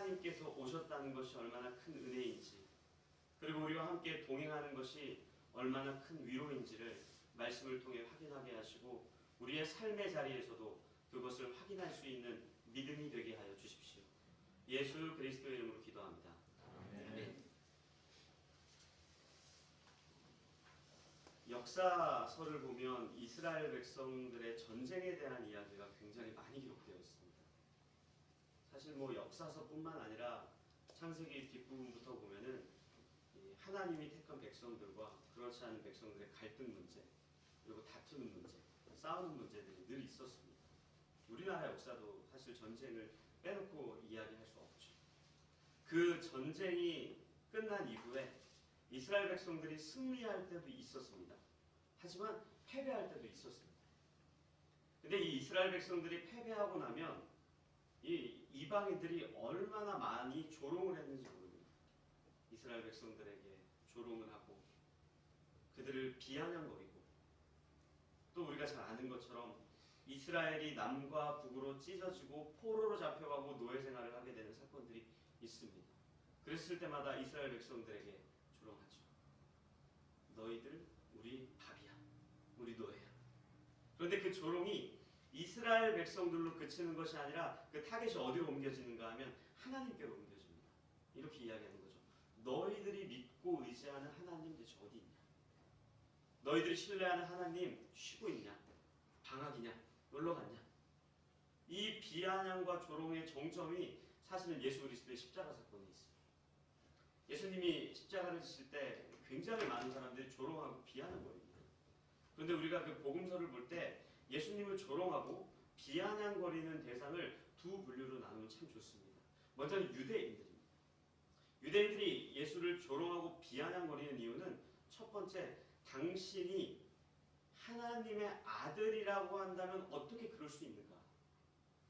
하나님께서 오셨다는 것이 얼마나 큰 은혜인지, 그리고 우리와 함께 동행하는 것이 얼마나 큰 위로인지를 말씀을 통해 확인하게 하시고 우리의 삶의 자리에서도 그것을 확인할 수 있는 믿음이 되게 하여 주십시오. 예수 그리스도의 이름으로 기도합니다. 아멘. 역사서를 보면 이스라엘 백성들의 전쟁에 대한 이야기가 굉장히 많이 기록되어 있습니다. 사실 역사서뿐만 아니라 창세기 뒷부분부터 보면은 하나님이 택한 백성들과 그렇지 않은 백성들의 갈등 문제, 그리고 다투는 문제, 싸우는 문제들이 늘 있었습니다. 우리나라 역사도 사실 전쟁을 빼놓고 이야기할 수 없죠. 그 전쟁이 끝난 이후에 이스라엘 백성들이 승리할 때도 있었습니다. 하지만 패배할 때도 있었습니다. 근데 이 이스라엘 백성들이 패배하고 나면 이 이방인들이 얼마나 많이 조롱을 했는지 모릅니다. 이스라엘 백성들에게 조롱을 하고 그들을 비아냥거리고, 또 우리가 잘 아는 것처럼 이스라엘이 남과 북으로 찢어지고 포로로 잡혀가고 노예 생활을 하게 되는 사건들이 있습니다. 그랬을 때마다 이스라엘 백성들에게 조롱하죠. 너희들 우리 밥이야, 우리 노예야. 그런데 그 조롱이 이스라엘 백성들로 그치는 것이 아니라 그 타겟이 어디로 옮겨지는가 하면 하나님께로 옮겨집니다. 이렇게 이야기하는 거죠. 너희들이 믿고 의지하는 하나님 대체 어디 있냐? 너희들이 신뢰하는 하나님 쉬고 있냐? 방학이냐? 놀러 갔냐? 이 비아냥과 조롱의 정점이 사실은 예수 그리스도의 십자가 사건에 있습니다. 예수님이 십자가를 지실 때 굉장히 많은 사람들이 조롱하고 비아냥거립니다. 그런데 우리가 그 복음서를 볼 때 예수님을 조롱하고 비아냥거리는 대상을 두 분류로 나누면 참 좋습니다. 먼저는 유대인들입니다. 유대인들이 예수를 조롱하고 비아냥거리는 이유는 첫 번째, 당신이 하나님의 아들이라고 한다면 어떻게 그럴 수 있는가?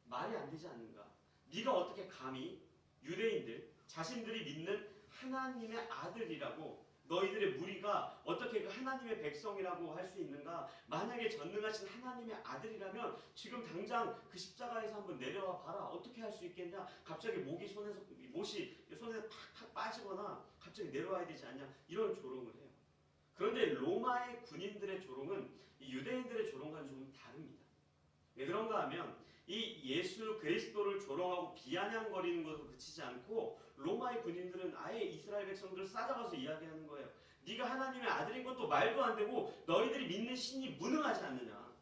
말이 안 되지 않는가? 네가 어떻게 감히 유대인들 자신들이 믿는 하나님의 아들이라고, 너희들의 무리가 어떻게 그 하나님의 백성이라고 할 수 있는가? 만약에 전능하신 하나님의 아들이라면 지금 당장 그 십자가에서 한번 내려와 봐라. 어떻게 할 수 있겠냐? 갑자기 못이 손에서 팍팍 빠지거나 갑자기 내려와야 되지 않냐? 이런 조롱을 해요. 그런데 로마의 군인들의 조롱은 이 유대인들의 조롱과는 좀 다릅니다. 왜 그런가 하면 이 예수 그리스도를 조롱하고 비아냥거리는 것으로 그치지 않고 로마의 군인들은 아예 이스라엘 백성들을 싸잡아서 이야기하는 거예요. 네가 하나님의 아들인 것도 말도 안 되고 너희들이 믿는 신이 무능하지 않느냐.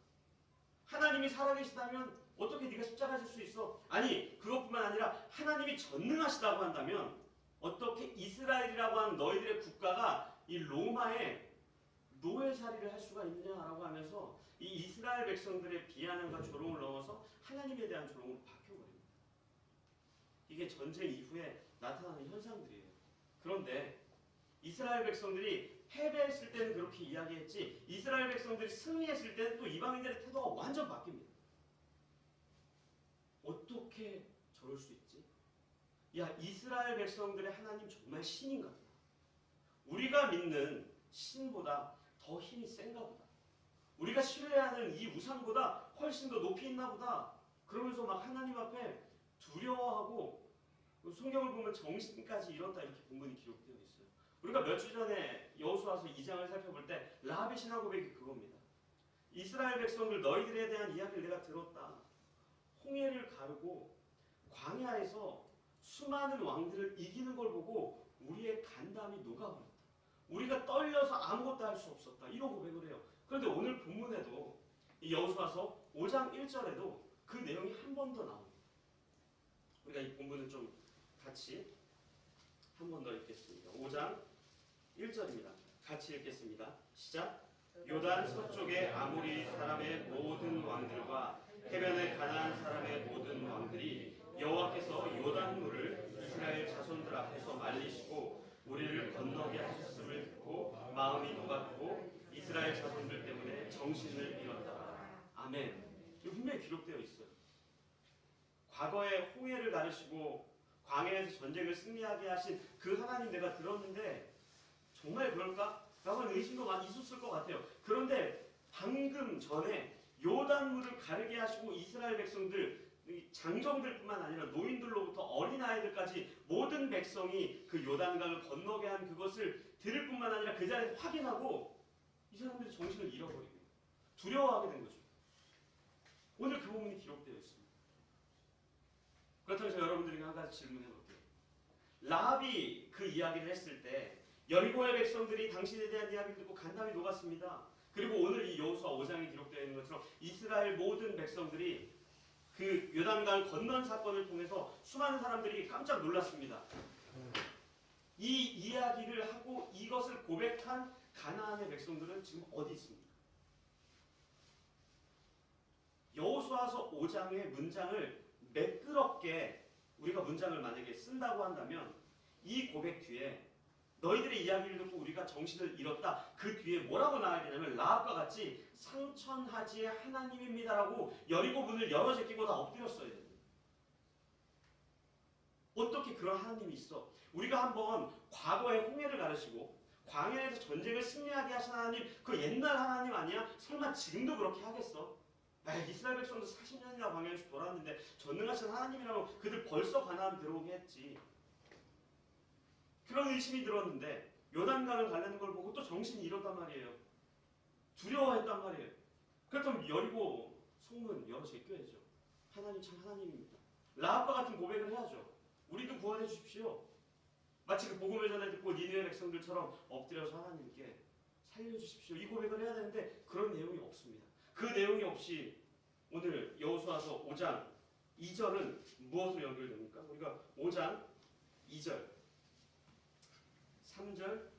하나님이 살아계시다면 어떻게 네가 십자가 질 수 있어? 아니, 그것뿐만 아니라 하나님이 전능하시다고 한다면 어떻게 이스라엘이라고 하는 너희들의 국가가 이 로마의 노예살이를 할 수가 있느냐라고 하면서 이 이스라엘 백성들의 비아냥과 조롱을 넘어서 하나님에 대한 조롱으로 바뀌어버립니다. 이게 전쟁 이후에 나타나는 현상들이에요. 그런데 이스라엘 백성들이 패배했을 때는 그렇게 이야기했지, 이스라엘 백성들이 승리했을 때는 또 이방인들의 태도가 완전 바뀝니다. 어떻게 저럴 수 있지? 야, 이스라엘 백성들의 하나님 정말 신인가 보다. 우리가 믿는 신보다 더 힘이 센가 보다. 우리가 신뢰하는 이 우상보다 훨씬 더 높이 있나 보다. 그러면서 막 하나님 앞에 두려워하고, 성경을 보면 정신까지 잃었다 이렇게 본문이 기록되어 있어요. 우리가 몇 주 전에 여호수아서 2장을 살펴볼 때 라합의 신앙 고백이 그겁니다. 이스라엘 백성들 너희들에 대한 이야기를 내가 들었다. 홍해를 가르고 광야에서 수많은 왕들을 이기는 걸 보고 우리의 간담이 녹아버렸다. 우리가 떨려서 아무것도 할 수 없었다. 이런 고백을 해요. 그런데 오늘 본문에도 이 여호수아서 5장 1절에도 그 내용이 한 번 더 나옵니다. 우리가 이 본문을 좀 같이 한 번 더 읽겠습니다. 5장 1절입니다. 같이 읽겠습니다. 시작. 요단 서쪽의 아모리 사람의 모든 왕들과 해변의 가나안 사람의 모든 왕들이 여호와께서 요단물을 이스라엘 자손들 앞에서 말리시고 우리를 건너게 하셨음을 듣고 마음이 녹았고 이스라엘 자손들 때문에 정신을 잃었다. 아멘. 이거 분명히 기록되어 있어요. 과거에 홍해를 가르시고 광야에서 전쟁을 승리하게 하신 그 하나님 내가 들었는데 정말 그럴까? 라고 하는 의심도 많이 있었을 것 같아요. 그런데 방금 전에 요단물을 가르게 하시고 이스라엘 백성들, 장정들뿐만 아니라 노인들로부터 어린아이 아이들까지 모든 백성이 그 요단강을 건너게 한 그것을 들을 뿐만 아니라 그 자리에서 확인하고 이 사람들이 정신을 잃어버리고 두려워하게 된 거죠. 오늘 그 부분이 기록되어 있습니다. 그렇다면 제가 여러분들에게 한 가지 질문해 볼게요. 라합이 그 이야기를 했을 때 여리고의 백성들이 당신에 대한 이야기를 듣고 간담이 녹았습니다. 그리고 오늘 이 여호수아 5장에 기록되어 있는 것처럼 이스라엘 모든 백성들이 그 요단강 건넌 사건을 통해서 수많은 사람들이 깜짝 놀랐습니다. 이 이야기를 하고 이것을 고백한 가나안의 백성들은 지금 어디 있습니까? 여호수아서 5장의 문장을 매끄럽게 우리가 문장을 만약에 쓴다고 한다면 이 고백 뒤에 너희들의 이야기를 듣고 우리가 정신을 잃었다. 그 뒤에 뭐라고 나와야 되냐면 라합과 같이 상천하지의 하나님입니다라고 여리고 문을 열어 제끼고 다 엎드렸어야 돼요. 어떻게 그런 하나님이 있어? 우리가 한번 과거의 홍해를 가르시고 광야에서 전쟁을 승리하게 하신 하나님, 그 옛날 하나님 아니야? 설마 지금도 그렇게 하겠어? 이스라엘 백성도 40년이나 광야에서 돌았는데 전능하신 하나님이라면 그들 벌써 가나안 들어오게 했지. 그런 의심이 들었는데 요단강을 가려는 걸 보고 또 정신이 잃었단 말이에요. 두려워했단 말이에요. 그렇다면 여리고 성문 열어 제껴야죠. 하나님 참 하나님입니다. 라합과 같은 고백을 해야죠. 우리도 구원해 주십시오. 마치 그 복음을 전해 듣고 니느웨 백성들처럼 엎드려서 하나님께 살려주십시오. 이 고백을 해야 되는데 그런 내용이 없습니다. 그 내용이 없이 오늘 여호수아서 5장 2절은 무엇으로 연결됩니까? 우리가 5장 2절 3절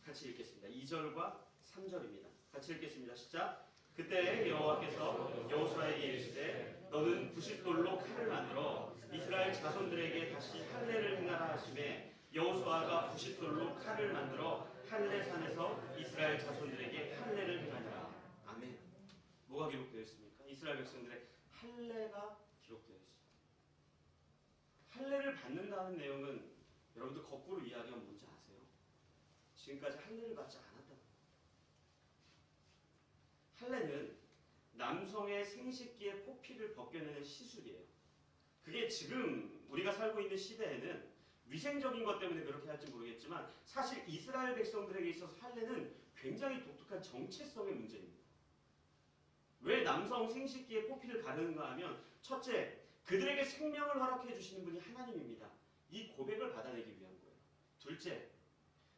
같이 읽겠습니다. 2절과 3절입니다. 같이 읽겠습니다. 시작. 그때 여호와께서 여호수아에게 이르시되 너는 부싯돌로 칼을 만들어 이스라엘 자손들에게 다시 할례를 행하라 하시매 여호수아가 부싯돌로 칼을 만들어 할례산에서 이스라엘 자손들에게 할례를 행하니라. 아멘. 뭐가 기록되어 있습니까? 이스라엘 백성들의 할례가 기록되어 있습니다. 할례를 받는다는 내용은 여러분들 거꾸로 이야기하면 뭔지 아세요? 지금까지 할례를 받지 않았다는 거예요. 할례는 남성의 생식기의 포피를 벗겨내는 시술이에요. 그게 지금 우리가 살고 있는 시대에는 위생적인 것 때문에 그렇게 할지 모르겠지만 사실 이스라엘 백성들에게 있어서 할례는 굉장히 독특한 정체성의 문제입니다. 왜 남성 생식기의 포피를 가르는가 하면 첫째, 그들에게 생명을 허락해 주시는 분이 하나님입니다. 이 고백을 받아내기 위한 거예요. 둘째,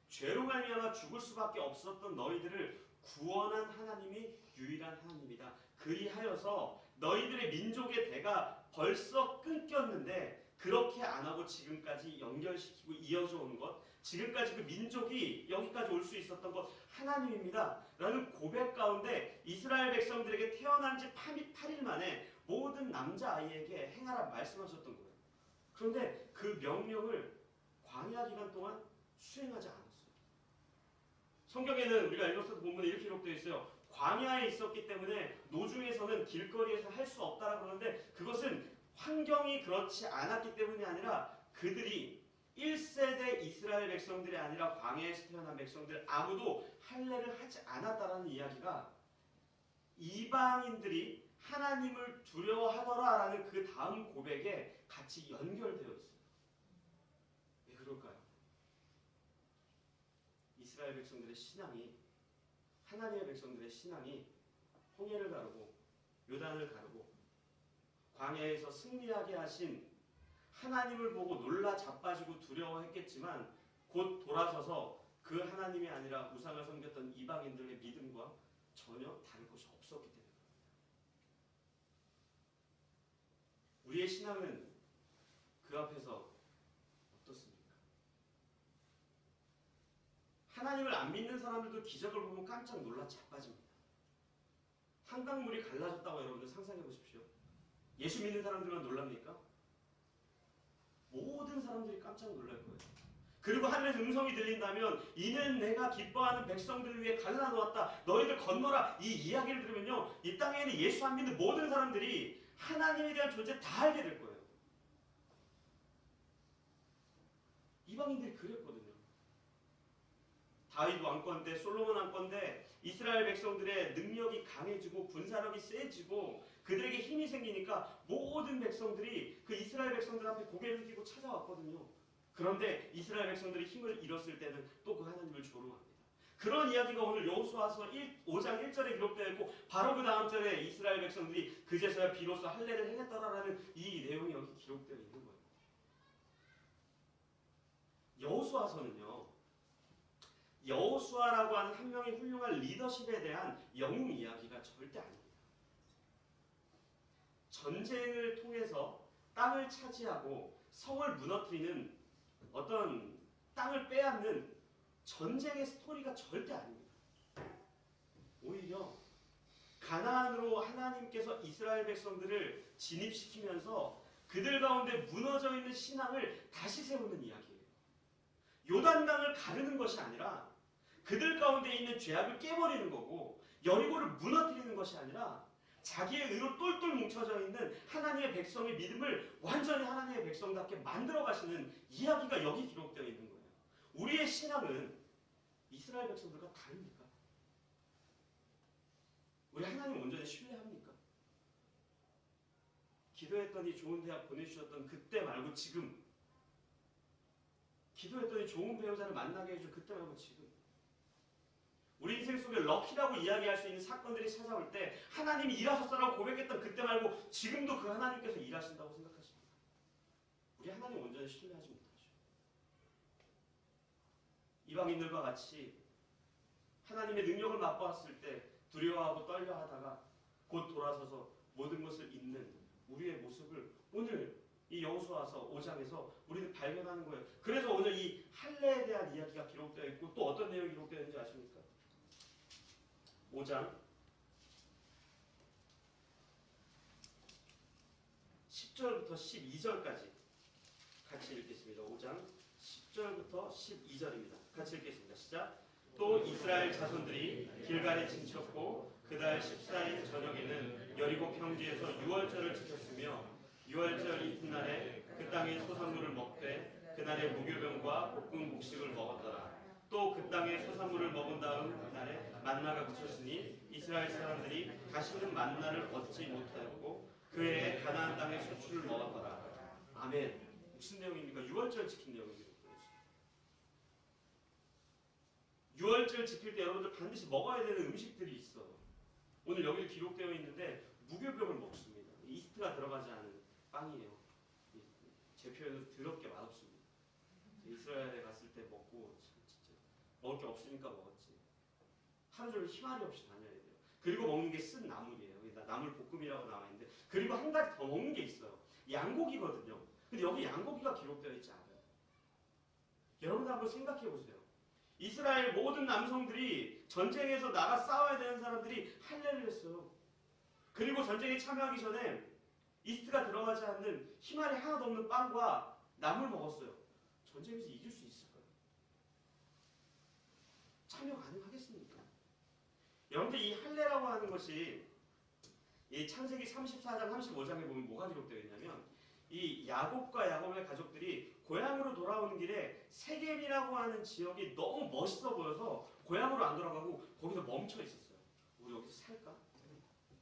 죄로 말미암아 죽을 수밖에 없었던 너희들을 구원한 하나님이 유일한 하나님이다. 그리하여서 너희들의 민족의 대가 벌써 끊겼는데 그렇게 안 하고 지금까지 연결시키고 이어져 온 것, 지금까지 그 민족이 여기까지 올 수 있었던 것 하나님입니다. 라는 고백 가운데 이스라엘 백성들에게 태어난 지 8일 만에 모든 남자아이에게 행하라 말씀하셨던 거예요. 그런데 그 명령을 광야 기간 동안 수행하지 않았어요. 성경에는 우리가 읽었을 때 본문에 이렇게 기록되어 있어요. 광야에 있었기 때문에 노중에서는 길거리에서 할 수 없다라고 그러는데 그것은 환경이 그렇지 않았기 때문이 아니라 그들이 1세대 이스라엘 백성들이 아니라 광야에서 태어난 백성들 아무도 할례를 하지 않았다라는 이야기가 이방인들이 하나님을 두려워하더라라는 그 다음 고백에 같이 연결되어 있어요. 왜 그럴까요? 이스라엘 백성들의 신앙이, 하나님의 백성들의 신앙이 홍해를 가르고 요단을 가르고 광야에서 승리하게 하신 하나님을 보고 놀라 자빠지고 두려워했겠지만 곧 돌아서서 그 하나님이 아니라 우상을 섬겼던 이방인들의 믿음과 전혀 다른 것이 없었기 때문에 우리의 신앙은 그 앞에서 어떻습니까? 하나님을 안 믿는 사람들도 기적을 보면 깜짝 놀라 자빠집니다. 한강물이 갈라졌다고 여러분들 상상해 보십시오. 예수 믿는 사람들만 놀랍니까? 모든 사람들이 깜짝 놀랄 거예요. 그리고 하늘에서 음성이 들린다면 이는 내가 기뻐하는 백성들을 위해 갈라놓았다. 너희들 건너라. 이 이야기를 들으면요. 이 땅에 있는 예수 안 믿는 모든 사람들이 하나님에 대한 존재 다 알게 될 거예요. 이방인들이 그랬거든요. 다윗 왕권 때, 솔로몬 왕권 때 이스라엘 백성들의 능력이 강해지고 군사력이 세지고 그들에게 힘이 생기니까 모든 백성들이 그 이스라엘 백성들 앞에 고개를 숙이고 찾아왔거든요. 그런데 이스라엘 백성들이 힘을 잃었을 때는 또 그 하나님을 조롱합니다. 그런 이야기가 오늘 여호수아서 5장 1절에 기록되어 있고 바로 그 다음 절에 이스라엘 백성들이 그제서야 비로소 할례를 행했더라라는 이 내용이 여기 기록되어 있는 거예요. 여호수아서는요, 여호수아라고 하는 한 명의 훌륭한 리더십에 대한 영웅 이야기가 절대 아닙니다. 전쟁을 통해서 땅을 차지하고 성을 무너뜨리는 어떤 땅을 빼앗는 전쟁의 스토리가 절대 아닙니다. 오히려 가나안으로 하나님께서 이스라엘 백성들을 진입시키면서 그들 가운데 무너져 있는 신앙을 다시 세우는 이야기예요. 요단강을 가르는 것이 아니라 그들 가운데 있는 죄악을 깨버리는 거고, 여리고를 무너뜨리는 것이 아니라 자기의 의로 똘똘 뭉쳐져 있는 하나님의 백성의 믿음을 완전히 하나님의 백성답게 만들어 가시는 이야기가 여기 기록되어 있는 거예요. 우리의 신앙은 이스라엘 백성들과 다릅니까? 우리 하나님 온전히 신뢰합니까? 기도했더니 좋은 대학 보내주셨던 그때 말고 지금, 기도했더니 좋은 배우자를 만나게 해줄 그때 말고 지금, 우리 인생 속에 럭키라고 이야기할 수 있는 사건들이 찾아올 때 하나님이 일하셨어라고 고백했던 그때 말고 지금도 그 하나님께서 일하신다고 생각하십니까? 우리 하나님 온전히 신뢰하지 못하죠. 이방인들과 같이 하나님의 능력을 맛보았을 때 두려워하고 떨려하다가 곧 돌아서서 모든 것을 잊는 우리의 모습을 오늘 이 여호수아서 5장에서 우리는 발견하는 거예요. 그래서 오늘 이 할례에 대한 이야기가 기록되어 있고, 또 어떤 내용이 기록되어 있는지 아십니까? 5장 10절부터 12절까지 같이 읽겠습니다. 5장 10절부터 12절입니다. 같이 읽겠습니다. 시작. 또 이스라엘 자손들이 길갈에 진쳤고 그달 14일 저녁에는 여리고 평지에서 유월절을 지켰으며 유월절 이튿날에 그 땅의 소산물을 먹되 그날에 무교병과 볶은 곡식을 먹었더라. 또 그 땅의 소산물을 먹은 다음 그날에 만나가 그쳤으니 이스라엘 사람들이 다시는 만나를 얻지 못하였고 그 해에 가나안 땅의 소출을 먹었더라. 아멘. 무슨 내용입니까? 유월절 지킨 내용입니다. 유월절 지킬 때 여러분들 반드시 먹어야 되는 음식들이 있어요. 오늘 여기 기록되어 있는데 무교병을 먹습니다. 이스트가 들어가지 않은 빵이에요. 제 표현은 더럽게 맛없습니다. 이스라엘에 갔을 때 먹고 진짜 먹을 게 없으니까 먹었지. 하루 종일 희말이 없이 다녀야 돼요. 그리고 먹는 게 쓴 나물이에요. 나물 볶음이라고 나와 있는데, 그리고 한 가지 더 먹는 게 있어요. 양고기거든요. 근데 여기 양고기가 기록되어 있지 않아요. 여러분 한번 생각해 보세요. 이스라엘 모든 남성들이 전쟁에서 나가 싸워야 되는 사람들이 할례를 했어요. 그리고 전쟁에 참여하기 전에 이스트가 들어가지 않는 희말이 하나도 없는 빵과 나물 먹었어요. 전쟁에서 이길 수 있을까요? 참여 가능하겠습니까? 여러분들 이 할례라고 하는 것이 이 창세기 34장 35장에 보면 뭐가 기록되어 있냐면, 이 야곱과 야곱의 가족들이 고향으로 돌아오는 길에 세겜이라고 하는 지역이 너무 멋있어 보여서 고향으로 안 돌아가고 거기서 멈춰 있었어요. 우리 여기서 살까?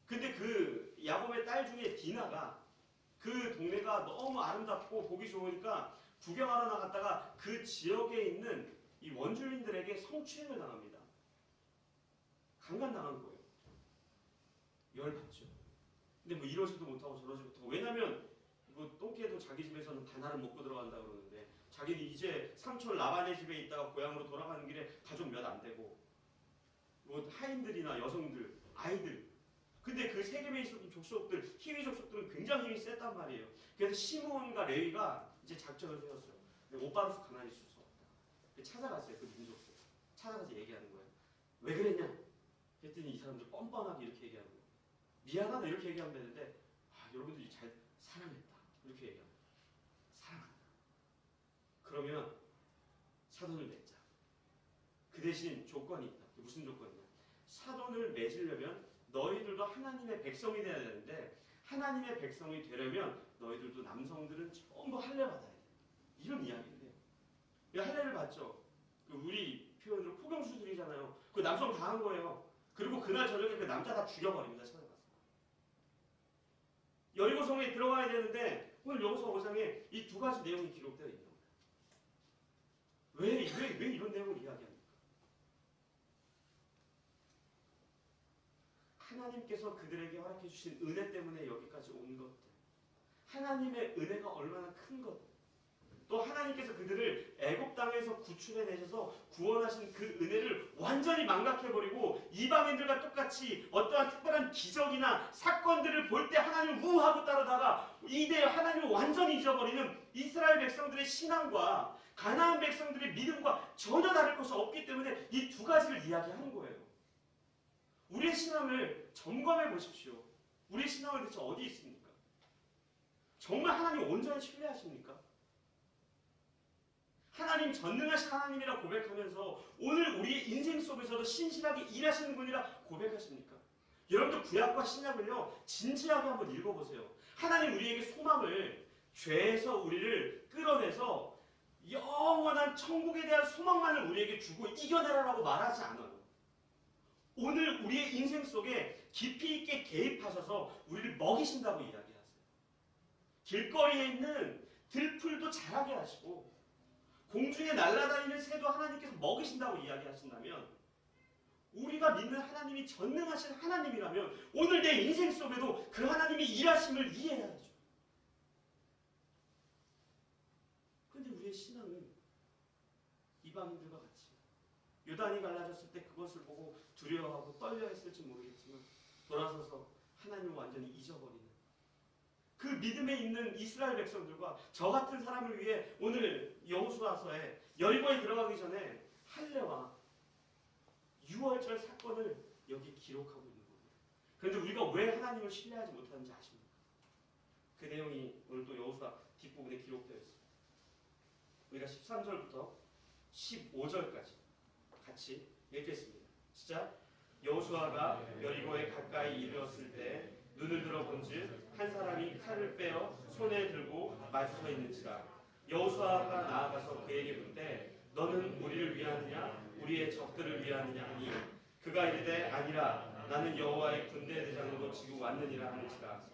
근데 그 야곱의 딸 중에 디나가 그 동네가 너무 아름답고 보기 좋으니까 구경하러 나갔다가 그 지역에 있는 이 원주민들에게 성추행을 당합니다. 강간당한 거예요. 열받죠. 근데 뭐 이러지도 못하고 저러지도 못하고, 왜냐면 뭐 똥개도 자기 집에서는 반알을 먹고 들어간다 그러는데 자기는 이제 삼촌 라반의 집에 있다가 고향으로 돌아가는 길에 가족 몇 안 되고, 뭐 하인들이나 여성들, 아이들, 근데 그 세겜에 있었던 족속들, 히위 족속들은 굉장히 힘이 셌단 말이에요. 그래서 시므온과 레위가 이제 작전을 세웠어요. 근데 오빠로서 가만히 있을 수 없다. 찾아갔어요. 그 민족들 찾아가서 얘기하는 거예요. 왜 그랬냐? 그랬더니 이 사람들 뻔뻔하게 이렇게 얘기하는 거예요. 미안하다 이렇게 얘기하면 되는데, 여러분들이 잘 사랑했다 이렇게 얘기합니다. 사랑한다. 그러면 사돈을 맺자. 그 대신 조건이 있다. 무슨 조건이냐? 사돈을 맺으려면 너희들도 하나님의 백성이 되어야 되는데, 하나님의 백성이 되려면 너희들도 남성들은 전부 할례 받아야 돼. 이런 이야기인데, 할례를 받죠. 우리 표현으로 포경수술이잖아요. 그 남성 다 한 거예요. 그리고 그날 저녁에 그 남자 다 죽여버립니다. 찾아가서. 여리고성에 들어가야 되는데 오늘 여호수아 5장에 이 두 가지 내용이 기록되어 있는 거예요. 왜 이런 내용을 이야기합니까? 하나님께서 그들에게 허락해 주신 은혜 때문에 여기까지 온 것들, 하나님의 은혜가 얼마나 큰 것, 또 하나님께서 그들을 애굽 땅에서 구출해 내셔서 구원하신 그 은혜를 완전히 망각해버리고 이방인들과 똑같이 어떠한 특별한 기적이나 사건들을 볼 때 하나님을 우하고 따르다가 이내 하나님을 완전히 잊어버리는 이스라엘 백성들의 신앙과 가나안 백성들의 믿음과 전혀 다를 것이 없기 때문에 이 두 가지를 이야기하는 거예요. 우리의 신앙을 점검해 보십시오. 우리의 신앙은 대체 어디 있습니까? 정말 하나님 온전히 신뢰하십니까? 하나님 전능하신 하나님이라 고백하면서 오늘 우리의 인생 속에서도 신실하게 일하시는 분이라 고백하십니까? 여러분들 구약과 신약을요 진지하게 한번 읽어보세요. 하나님 우리에게 소망을, 죄에서 우리를 끌어내서 영원한 천국에 대한 소망만을 우리에게 주고 이겨내라라고 말하지 않아요. 오늘 우리의 인생 속에 깊이 있게 개입하셔서 우리를 먹이신다고 이야기하세요. 길거리에 있는 들풀도 자라게 하시고 공중에 날아다니는 새도 하나님께서 먹이신다고 이야기하신다면, 우리가 믿는 하나님이 전능하신 하나님이라면 오늘 내 인생 속에도 그 하나님이 일하심을 이해해야죠. 그런데 우리의 신앙은 이방인들과 같이 요단이 갈라졌을 때 그것을 보고 두려워하고 떨려했을지 모르겠지만 돌아서서 하나님을 완전히 잊어버리는 그 믿음에 있는 이스라엘 백성들과 저 같은 사람을 위해 오늘 여호수아서에 여리고에 들어가기 전에 할례와 유월절 사건을 여기 기록하고 있는 겁니다. 그런데 우리가 왜 하나님을 신뢰하지 못하는지 아십니까? 그 내용이 오늘 또 여호수아 뒷부분에 기록되어 있습니다. 우리가 13절부터 15절까지 같이 읽겠습니다. 시작. 여호수아가 여리고에 가까이 이르렀을 때 눈을 들어본즉 한 사람이 칼을 빼어 손에 들고 마주서 있는지라. 여호수아가 나아가서 그에게 묻되 너는 우리를 위하느냐 우리의 적들을 위하느냐 하니 그가 이르되 아니라 나는 여호와의 군대 대장으로 지금 왔느니라 하는지라.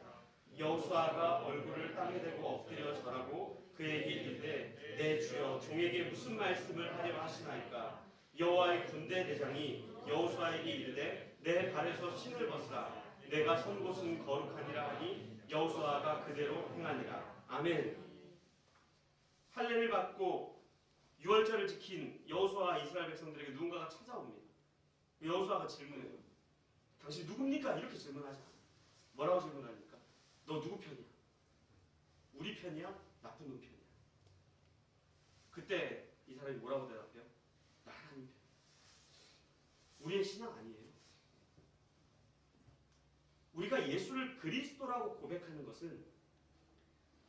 여호수아가 얼굴을 땅에 대고 엎드려 절하고 그에게 이르되 내 주여 종에게 무슨 말씀을 하려 하시나이까. 여호와의 군대 대장이 여호수아에게 이르되 내 발에서 신을 벗으라. 내가 선 곳은 거룩하니라 하니 여호수아가 그대로 행하니라. 아멘. 할례를 받고 유월절을 지킨 여호수아와 이스라엘 백성들에게 누군가가 찾아옵니다. 여호수아가 질문해요. 당신 누굽니까? 이렇게 질문하지 않아요. 뭐라고 질문합니까? 너 누구 편이야? 우리 편이야? 나쁜 놈 편이야? 그때 이 사람이 뭐라고 대답해요? 나 하나님 편. 우리의 신앙 아니에요. 우리가 예수를 그리스도라고 고백하는 것은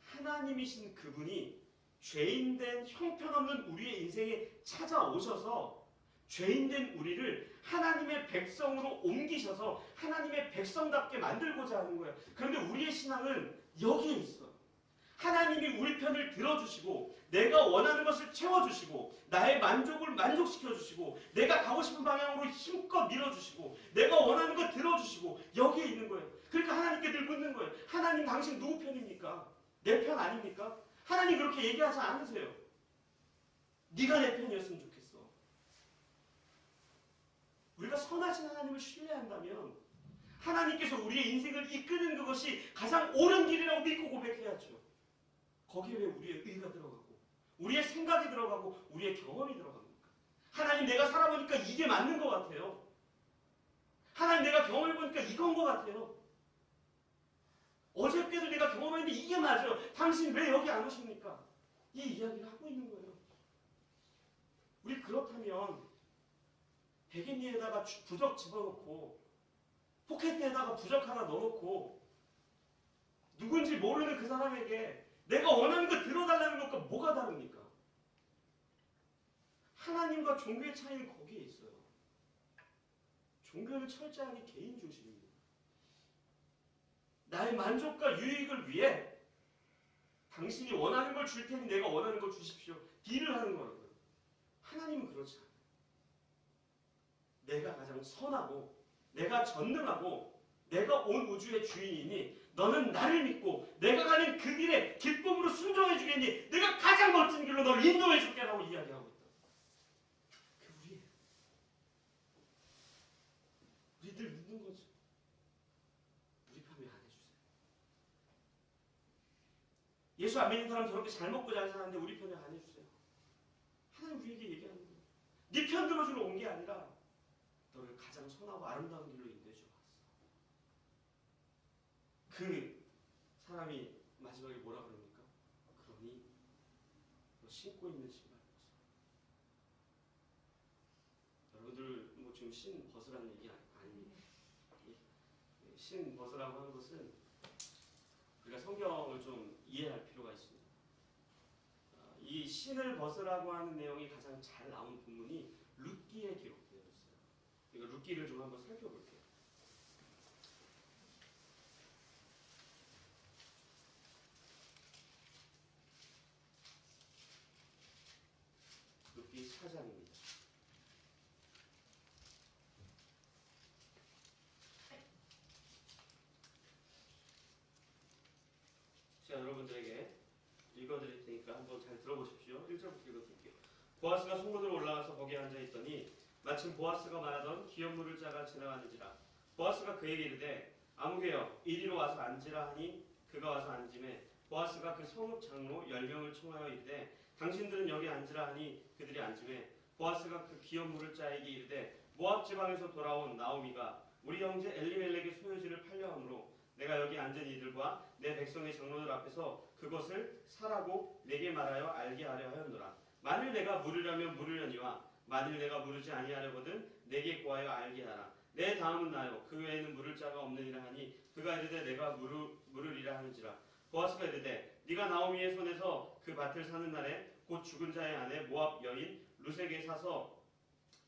하나님이신 그분이 죄인된 형편없는 우리의 인생에 찾아오셔서 죄인된 우리를 하나님의 백성으로 옮기셔서 하나님의 백성답게 만들고자 하는 거예요. 그런데 우리의 신앙은 여기에 있어요. 하나님이 우리 편을 들어주시고 내가 원하는 것을 채워주시고 나의 만족을 만족시켜주시고 내가 가고 싶은 방향으로 힘껏 밀어주시고 내가 원하는 거 들어주시고 여기에 있는 거예요. 그러니까 하나님께 늘 묻는 거예요. 하나님 당신 누구 편입니까? 내 편 아닙니까? 하나님 그렇게 얘기하지 않으세요. 네가 내 편이었으면 좋겠어. 우리가 선하신 하나님을 신뢰한다면 하나님께서 우리의 인생을 이끄는 그것이 가장 옳은 길이라고 믿고 고백해야죠. 거기에 왜 우리의 의가 들어가고 우리의 생각이 들어가고 우리의 경험이 들어갑니까? 하나님 내가 살아보니까 이게 맞는 것 같아요. 하나님 내가 경험해보니까 이건 것 같아요. 어저께도 내가 경험했는데 이게 맞아요. 당신 왜 여기 안 오십니까? 이 이야기를 하고 있는 거예요. 우리 그렇다면 베갯니에다가 부적 집어넣고 포켓에다가 부적 하나 넣어놓고 누군지 모르는 그 사람에게 내가 원하는 거 들어달라는 것과 뭐가 다릅니까? 하나님과 종교의 차이는 거기에 있어요. 종교는 철저하게 개인 중심입니다. 나의 만족과 유익을 위해 당신이 원하는 걸 줄 테니 내가 원하는 걸 주십시오. 딜을 하는 거라고요. 하나님은 그렇지 않아요. 내가 가장 선하고 내가 전능하고 내가 온 우주의 주인이니 너는 나를 믿고 내가 가는 그 길에 기쁨으로 순종해 주겠니? 내가 가장 멋진 길로 너를 인도해 줄게 라고 이야기하고 있다. 그게 우리예요. 우리들 묻는 거죠. 우리 편 왜 안 해주세요? 예수 안 믿는 사람 저렇게 잘 먹고 잘 사는데 우리 편에 안 해주세요. 하나님 우리에게 얘기하는 거예요. 네 편 들어주러 온 게 아니라 너를 가장 선하고 아름다운 길로 인도해 주러 왔어. 그 사람이 마지막에 뭐라 그럽니까? 그러니 너 신고 있는 신발 벗어. 여러분들 뭐 지금 신 벗으라는 얘기 아닙니다. 신 벗으라고 하는 것은 우리가 성경을 좀 이해할 필요가 있습니다. 이 신을 벗으라고 하는 내용이 가장 잘 나온 본문이 룻기에 기록되어 있어요. 그러니까 룻기를 좀 한번 살펴볼게요. 룻기 4장입니다. 제가 여러분들에게 읽어드릴 테니까 한번 잘 들어보십시오. 1절부터 읽어드릴게요. 보아스가 송곳으로 올라가서 거기에 앉아있더니 마침 보아스가 말하던 기업 물을 자가 지나가는지라. 보아스가 그에게 이르되 아무개여 이리로 와서 앉으라 하니 그가 와서 앉음에 보아스가 그 성읍 장로 10명을 청하여 이르되 당신들은 여기 앉으라 하니 그들이 앉음에 보아스가 그 기업 물을 자에게 이르되 모압 지방에서 돌아온 나오미가 우리 형제 엘리멜렉의 소유지를 팔려 함으로 내가 여기 앉은 이들과 내 백성의 장로들 앞에서 그것을 사라고 내게 말하여 알게 하려 하였노라. 만일 내가 물으려면 물으려니와 만일 내가 물으지 아니하려거든 내게 구하여 알게 하라. 내 다음은 나요 그 외에는 물을 자가 없느니라 하니 그가 이르되 내가 물으리라 하는지라. 보아스가 이르되 네가 나오미의 손에서 그 밭을 사는 날에 곧 죽은 자의 아내 모압 여인 룻에게 사서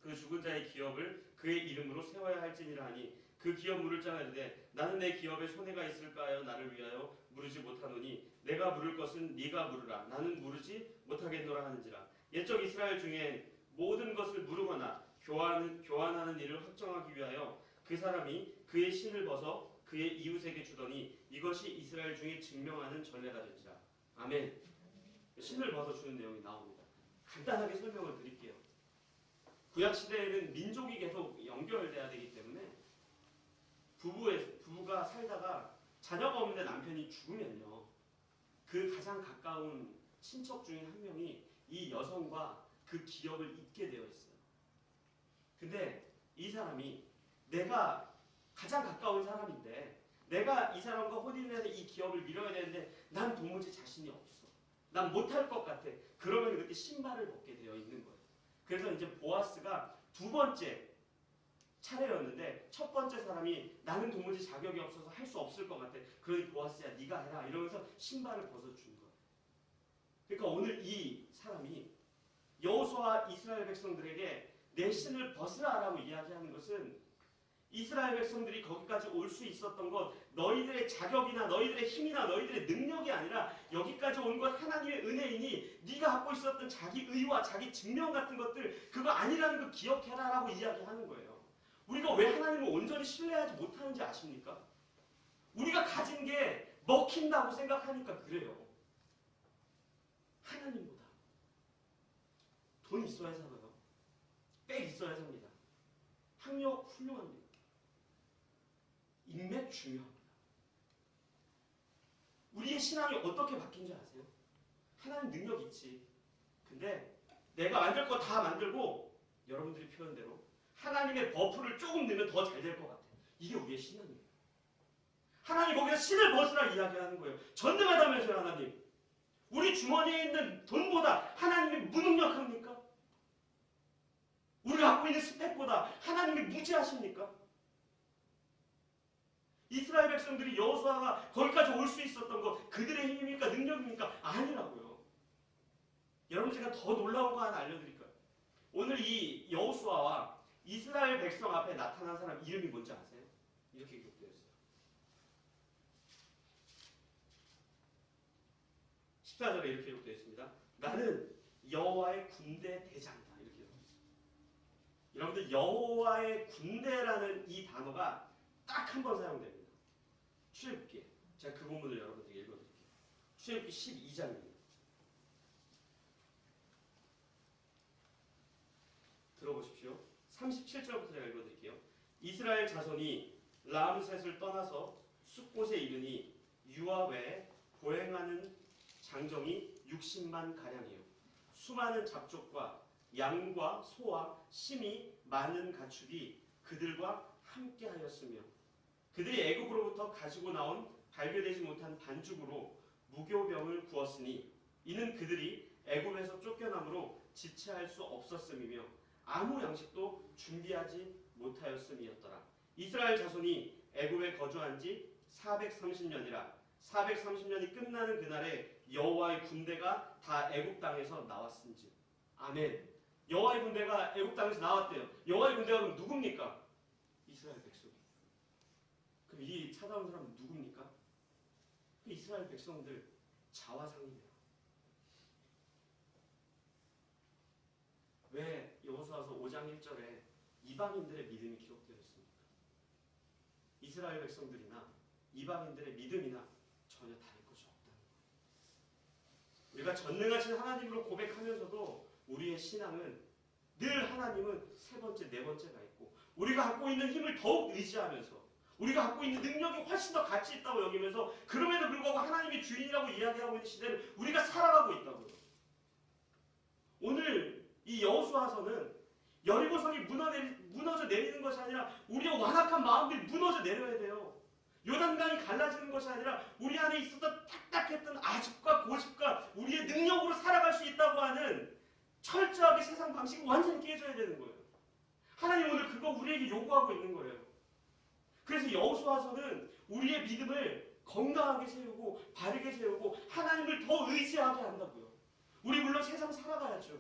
그 죽은 자의 기업을 그의 이름으로 세워야 할지니라 하니 그 기업 물을 자가 이르되 나는 내 기업에 손해가 있을까 하여 나를 위하여 물으지 못하노니 내가 물을 것은 네가 물으라. 나는 물으지 못하겠노라 하는지라. 옛적 이스라엘 중에 모든 것을 물으거나 교환하는 일을 확정하기 위하여 그 사람이 그의 신을 벗어 그의 이웃에게 주더니 이것이 이스라엘 중에 증명하는 전례가 되지라. 아멘. 신을 벗어 주는 내용이 나옵니다. 간단하게 설명을 드릴게요. 구약 시대에는 민족이 계속 연결돼야 되기 때문에 부부가 살다가 자녀가 없는데 남편이 죽으면요, 그 가장 가까운 친척 중에 한 명이 이 여성과 그 기업을 잇게 되어 있어요. 근데 이 사람이 내가 가장 가까운 사람인데 내가 이 사람과 혼인해서 이 기업을 밀어야 되는데 난 도무지 자신이 없어. 난 못할 것 같아. 그러면 그렇게 신발을 벗게 되어 있는 거예요. 그래서 이제 보아스가 두 번째 차례였는데 첫 번째 사람이 나는 도무지 자격이 없어서 할 수 없을 것 같아. 그러니 보아스야 네가 해라 이러면서 신발을 벗어준 거예요. 그러니까 오늘 이 사람이 여호수아와 이스라엘 백성들에게 내 신을 벗으라라고 이야기하는 것은 이스라엘 백성들이 거기까지 올 수 있었던 것 너희들의 자격이나 너희들의 힘이나 너희들의 능력이 아니라 여기까지 온 것 하나님의 은혜이니 네가 갖고 있었던 자기 의와 자기 증명 같은 것들 그거 아니라는 거 기억해라라고 이야기하는 거예요. 우리가 왜 하나님을 온전히 신뢰하지 못하는지 아십니까? 우리가 가진 게 먹힌다고 생각하니까 그래요. 하나님보다 돈 있어야 살아요. 백 있어야 삽니다. 학력 훌륭합니다. 인맥 중요합니다. 우리의 신앙이 어떻게 바뀐지 아세요? 하나님 능력 있지. 근데 내가 만들 거 다 만들고 여러분들이 표현대로 하나님의 버프를 조금 넣으면 더 잘 될 것 같아. 이게 우리의 신앙이에요. 하나님 거기서 신을 벗으라 이야기하는 거예요. 전능하다면서요 하나님. 우리 주머니에 있는 돈보다 하나님이 무능력합니까? 우리가 갖고 있는 스펙보다 하나님이 무지하십니까? 이스라엘 백성들이 여호수아가 거기까지 올 수 있었던 것 그들의 힘입니까? 능력입니까? 아니라고요. 여러분 제가 더 놀라운 거 하나 알려드릴까요? 오늘 이 여호수아와 이스라엘 백성 앞에 나타난 사람 이름이 뭔지 아세요? 이렇게 기록되어 있어요. 14절에 이렇게 기록되어 있습니다. 나는 여호와의 군대 대장이다. 이렇게 기록되어 있어요. 여러분들 여호와의 군대라는 이 단어가 딱 한 번 사용됩니다. 출애굽기에 제가 그 본문을 여러분들에게 읽어드릴게요. 출애굽기 12장입니다. 들어보십시오. 37절부터 제가 읽어드릴게요. 이스라엘 자손이 람셋을 떠나서 숫곳에 이르니 유아 외에 보행하는 장정이 60만 가량이요. 수많은 잡족과 양과 소와 심이 많은 가축이 그들과 함께하였으며 그들이 애굽으로부터 가지고 나온 발견되지 못한 반죽으로 무교병을 구웠으니 이는 그들이 애굽에서 쫓겨남으로 지체할 수 없었음이며 아무 양식도 준비하지 못하였음이었더라. 이스라엘 자손이 애굽에 거주한 지 430년이라 430년이 끝나는 그날에 여호와의 군대가 다 애굽 땅에서 나왔은즉. 아멘. 여호와의 군대가 애굽 땅에서 나왔대요. 여호와의 군대가 그럼 누굽니까? 이스라엘 백성이. 그럼 이 찾아온 사람은 누굽니까? 그 이스라엘 백성들 자화상이에요. 왜 여호수아서 5장 1절에 이방인들의 믿음이 기록되어 있습니까? 이스라엘 백성들이나 이방인들의 믿음이나 전혀 다를 것이 없다는 거예요. 우리가 전능하신 하나님으로 고백하면서도 우리의 신앙은 늘 하나님은 세 번째, 네 번째가 있고 우리가 갖고 있는 힘을 더욱 의지하면서 우리가 갖고 있는 능력이 훨씬 더 가치 있다고 여기면서 그럼에도 불구하고 하나님이 주인이라고 이야기하고 있는 시대를 우리가 살아가고 있다고요. 오늘 이 여호수아서는 여리고성이 무너져 내리는 것이 아니라 우리의 완악한 마음들이 무너져 내려야 돼요. 요단강이 갈라지는 것이 아니라 우리 안에 있었던 딱딱했던 아집과 고집과 우리의 능력으로 살아갈 수 있다고 하는 철저하게 세상 방식이 완전히 깨져야 되는 거예요. 하나님 오늘 그거 우리에게 요구하고 있는 거예요. 그래서 여호수아서는 우리의 믿음을 건강하게 세우고 바르게 세우고 하나님을 더 의지하게 한다고요. 우리 물론 세상 살아가야죠.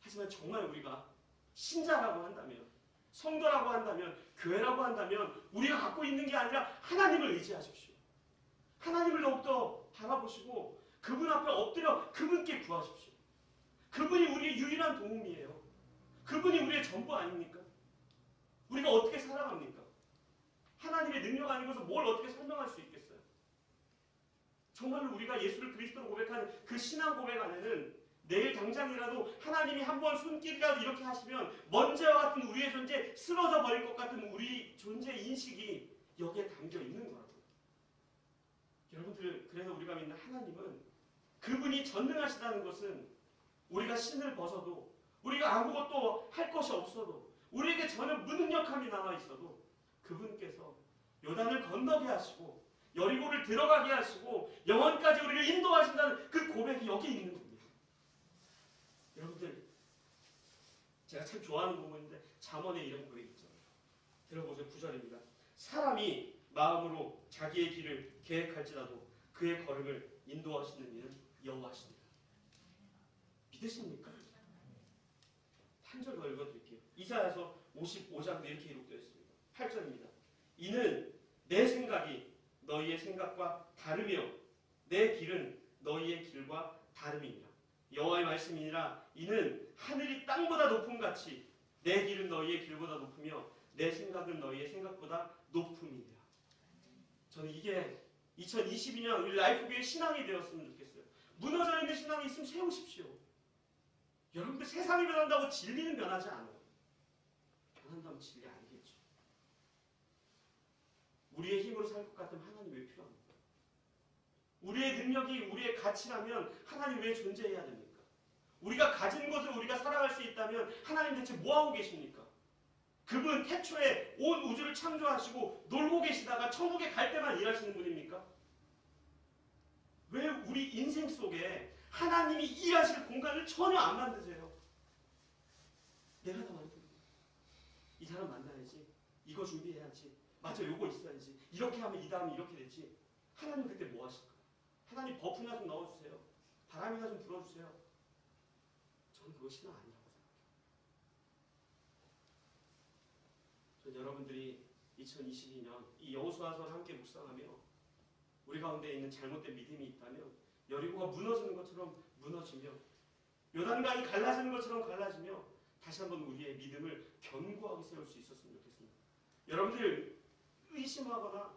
하지만 정말 우리가 신자라고 한다면 성도라고 한다면 교회라고 한다면 우리가 갖고 있는 게 아니라 하나님을 의지하십시오. 하나님을 더욱더 바라보시고 그분 앞에 엎드려 그분께 구하십시오. 그분이 우리의 유일한 도움이에요. 그분이 우리의 전부 아닙니까? 우리가 어떻게 살아갑니까? 하나님의 능력 아니고서 뭘 어떻게 설명할 수 있겠어요? 정말로 우리가 예수를 그리스도로 고백하는 그 신앙 고백 안에는 내일 당장이라도 하나님이 한번 손길이라도 이렇게 하시면 먼지와 같은 우리의 존재 쓰러져 버릴 것 같은 우리 존재 인식이 여기에 담겨 있는 거라고요. 여러분들 그래서 우리가 믿는 하나님은 그분이 전능하시다는 것은 우리가 신을 벗어도 우리가 아무것도 할 것이 없어도 우리에게 전혀 무능력함이 남아 있어도 그분께서 요단을 건너게 하시고 여리고를 들어가게 하시고 영원까지 우리를 인도하신다는 그 고백이 여기 있는 겁니다. 여러분들 제가 참 좋아하는 부분인데 잠언에 이런 고백이 있잖아요. 들어보세요. 9절입니다. 사람이 마음으로 자기의 길을 계획할지라도 그의 걸음을 인도하시는 이는 여호와시니라. 믿으십니까? 한 절 더 읽어드릴게요. 이사야서 55장도 이렇게 기록되어 있습니다. 8절입니다. 이는 내 생각이 너희의 생각과 다르며 내 길은 너희의 길과 다름이니라. 여호와의 말씀이니라. 이는 하늘이 땅보다 높음 같이 내 길은 너희의 길보다 높으며 내 생각은 너희의 생각보다 높음이니라. 저는 이게 2022년 우리 라이프교회 신앙이 되었으면 좋겠어요. 무너져 있는 신앙이 있으면 세우십시오. 여러분들 세상이 변한다고 진리는 변하지 않아요. 변한다면 진리 아니겠죠. 우리의 힘으로 살 것 같으면 하나님 왜 필요합니까? 우리의 능력이 우리의 가치라면 하나님 왜 존재해야 됩니까? 우리가 가진 것을 우리가 살아갈 수 있다면 하나님 대체 뭐하고 계십니까? 그분 태초에 온 우주를 창조하시고 놀고 계시다가 천국에 갈 때만 일하시는 분입니까? 왜 우리 인생 속에 하나님이 일하실 공간을 전혀 안 만드세요? 내가 다 만듭니다. 이 사람 만나야지. 이거 준비해야지. 맞아, 요거 있어야지. 이렇게 하면 이 다음에 이렇게 되지. 하나님 그때 뭐 하실까? 하나님 버프나 좀 넣어주세요. 바람이나 좀 불어주세요. 저는 그거 신앙 아니라고 생각해요. 전 여러분들이 2022년 이 여호수아서를 함께 묵상하며 우리 가운데 있는 잘못된 믿음이 있다면 여리고가 무너지는 것처럼 무너지며 요단강이 갈라지는 것처럼 갈라지며 다시 한번 우리의 믿음을 견고하게 세울 수 있었으면 좋겠습니다. 여러분들 의심하거나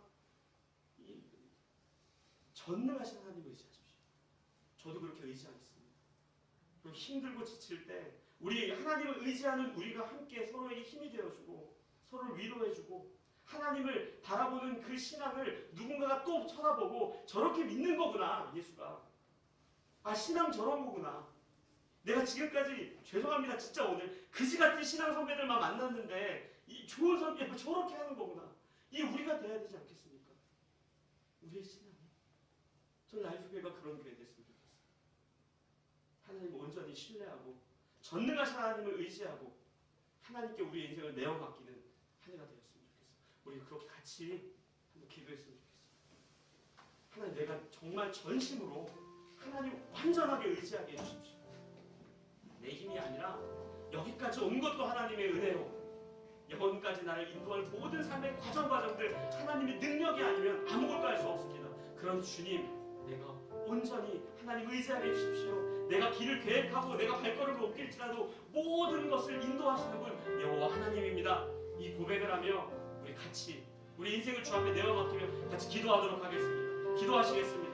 전능하신 하나님을 의지하십시오. 저도 그렇게 의지하겠습니다. 그리고 힘들고 지칠 때 우리 하나님을 의지하는 우리가 함께 서로에게 힘이 되어주고 서로를 위로해주고 하나님을 바라보는 그 신앙을 누군가가 또 쳐다보고 저렇게 믿는 거구나. 예수가 신앙 저런 거구나. 내가 지금까지 죄송합니다. 진짜 오늘 그지같은 신앙 선배들만 만났는데 이 좋은 선배 저렇게 하는 거구나. 이 우리가 돼야 되지 않겠습니까? 우리의 신앙이. 전 라이프교회가 그런 교회 됐으면 좋겠어요. 하나님을 온전히 신뢰하고 전능하신 하나님을 의지하고 하나님께 우리의 인생을 내어 맡기는 한 해가 되었으면 좋겠어요. 우리 그렇게 같이 한번 기도했으면 좋겠어요. 하나님, 내가 정말 전심으로 하나님 완전하게 의지하게 해주십시오. 내 힘이 아니라 여기까지 온 것도 하나님의 은혜로 영혼까지 나를 인도할 모든 삶의 과정들 하나님의 능력이 아니면 아무것도 할 수 없습니다. 그런 주님, 내가 온전히 하나님 의지하게 해주십시오. 내가 길을 계획하고 내가 발걸음을 옮길지라도 모든 것을 인도하시는 분 여호와 하나님입니다. 이 고백을 하며 우리 같이 우리 인생을 주 앞에 내어 맡기며 같이 기도하도록 하겠습니다. 기도하시겠습니다.